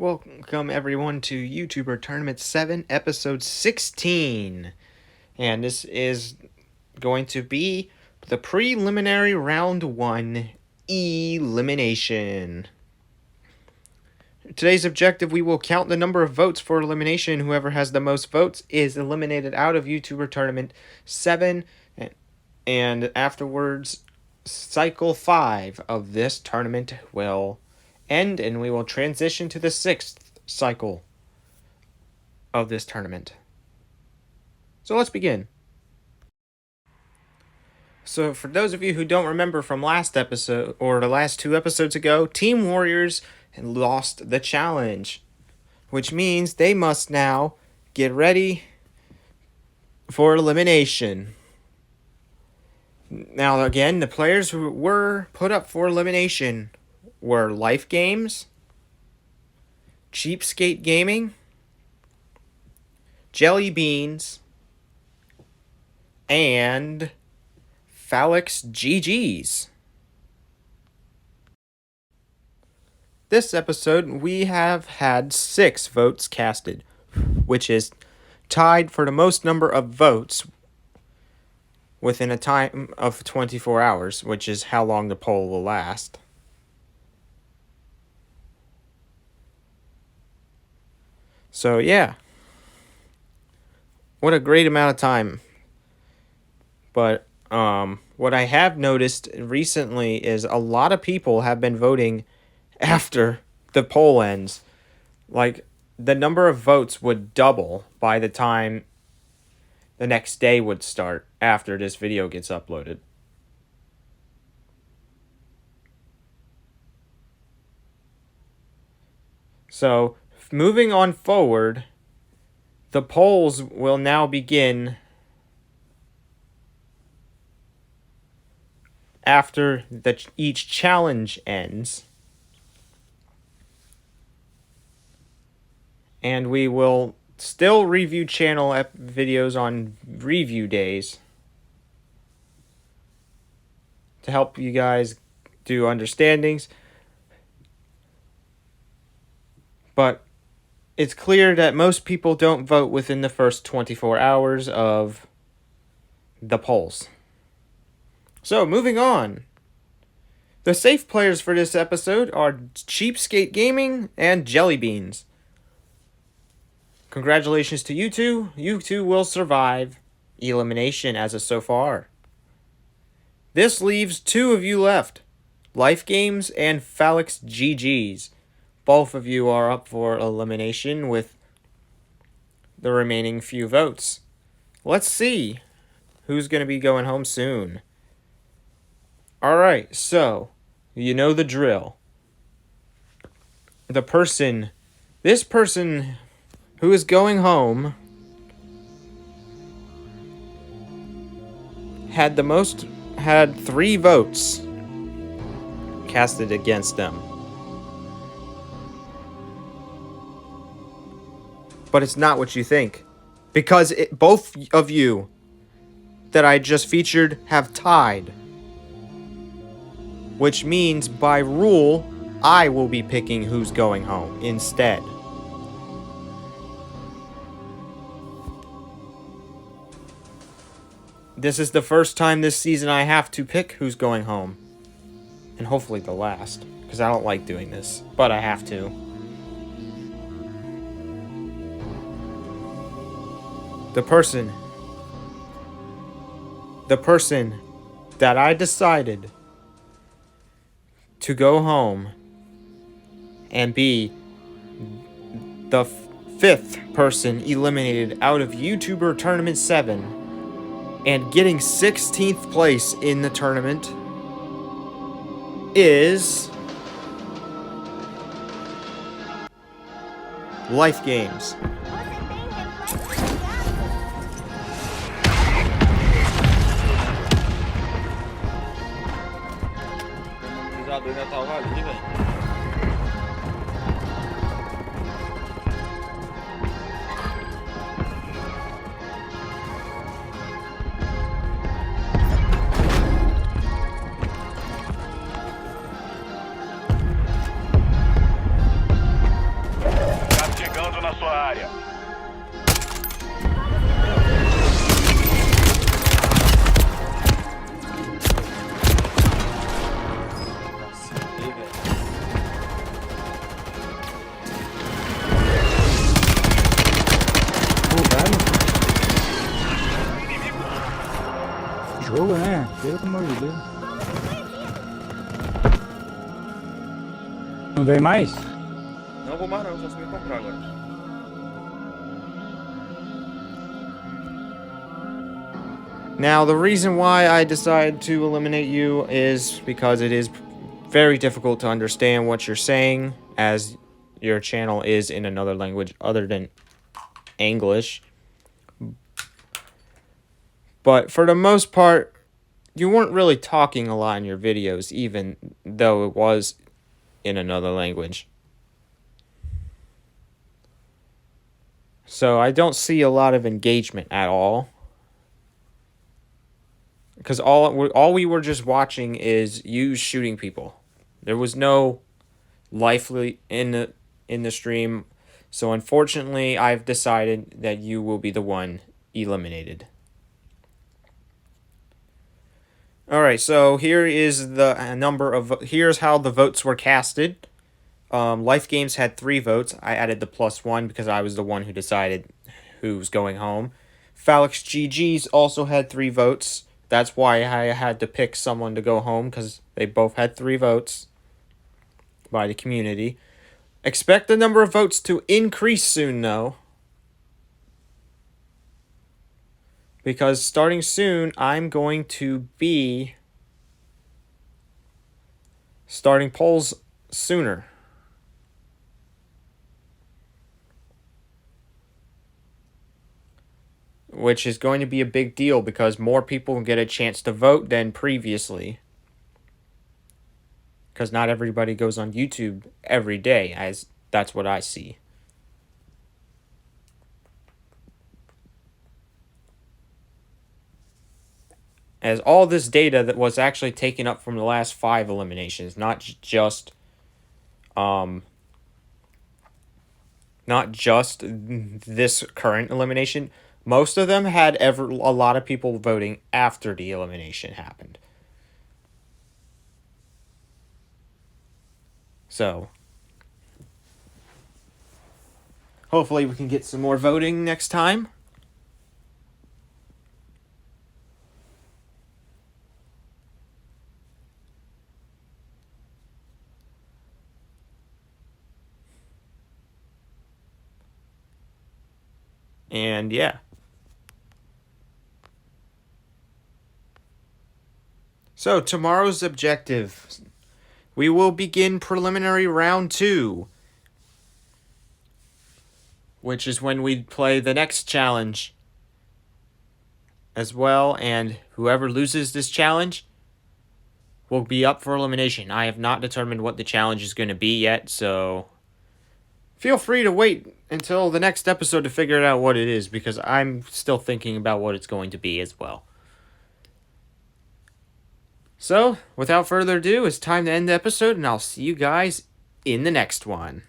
Welcome everyone to YouTuber Tournament 7, Episode 16. And this is going to be the preliminary Round 1 elimination. Today's objective, we will count the number of votes for elimination. Whoever has the most votes is eliminated out of YouTuber Tournament 7. And afterwards, Cycle 5 of this tournament will end, and we will transition to the 6th cycle of this tournament. So let's begin. So for those of you who don't remember from last episode, or the last 2 episodes ago, Team Warriors lost the challenge, which means they must now get ready for elimination. Now again, the players who were put up for elimination were Life Games, Cheapskate Gaming, Jelly Beans, and Phalix GGs. This episode, we have had 6 votes casted, which is tied for the most number of votes within a time of 24 hours, which is how long the poll will last. So yeah, what a great amount of time. But what I have noticed recently is a lot of people have been voting after the poll ends. Like, the number of votes would double by the time the next day would start after this video gets uploaded. So, moving on forward, the polls will now begin after each challenge ends. And we will still review channel videos on review days to help you guys do understandings. But it's clear that most people don't vote within the first 24 hours of the polls. So, moving on. The safe players for this episode are Cheapskate Gaming and Jelly Beans. Congratulations to you two. You two will survive elimination as of so far. This leaves 2 of you left. Life Games and Phalix GGs. Both of you are up for elimination with the remaining few votes. Let's see who's going to be going home soon. Alright, so, you know the drill. This person who is going home had 3 votes casted against them. But it's not what you think, because both of you that I just featured have tied, which means by rule I will be picking who's going home instead. This is the first time this season I have to pick who's going home, and hopefully the last, because I don't like doing this, but I have to. The person that I decided to go home and be the 5th person eliminated out of YouTuber Tournament 7 and getting 16th place in the tournament is Life Games. jogo, né? Pelo amor de Deus. Não vem mais? Não vou mais não, só se me comprar agora. Now, the reason why I decided to eliminate you is because it is very difficult to understand what you're saying, as your channel is in another language other than English. But for the most part, you weren't really talking a lot in your videos, even though it was in another language. So I don't see a lot of engagement at all. Because all we were just watching is you shooting people. There was no lively in the stream. So unfortunately, I've decided that you will be the one eliminated. Alright, so here is the number of... Here's how the votes were casted. Life Games had 3 votes. I added the +1 because I was the one who decided who's going home. Phalix GG's also had 3 votes. That's why I had to pick someone to go home, because they both had 3 votes by the community. Expect the number of votes to increase soon, though. Because starting soon, I'm going to be starting polls sooner. Which is going to be a big deal because more people get a chance to vote than previously. Because not everybody goes on YouTube every day, as that's what I see. As all this data that was actually taken up from the last 5 eliminations, not just this current elimination. Most of them had a lot of people voting after the elimination happened. So, hopefully we can get some more voting next time. And yeah. So, tomorrow's objective. We will begin preliminary round 2. Which is when we play the next challenge as well. And whoever loses this challenge will be up for elimination. I have not determined what the challenge is going to be yet, so feel free to wait until the next episode to figure out what it is, because I'm still thinking about what it's going to be as well. So, without further ado, it's time to end the episode, and I'll see you guys in the next one.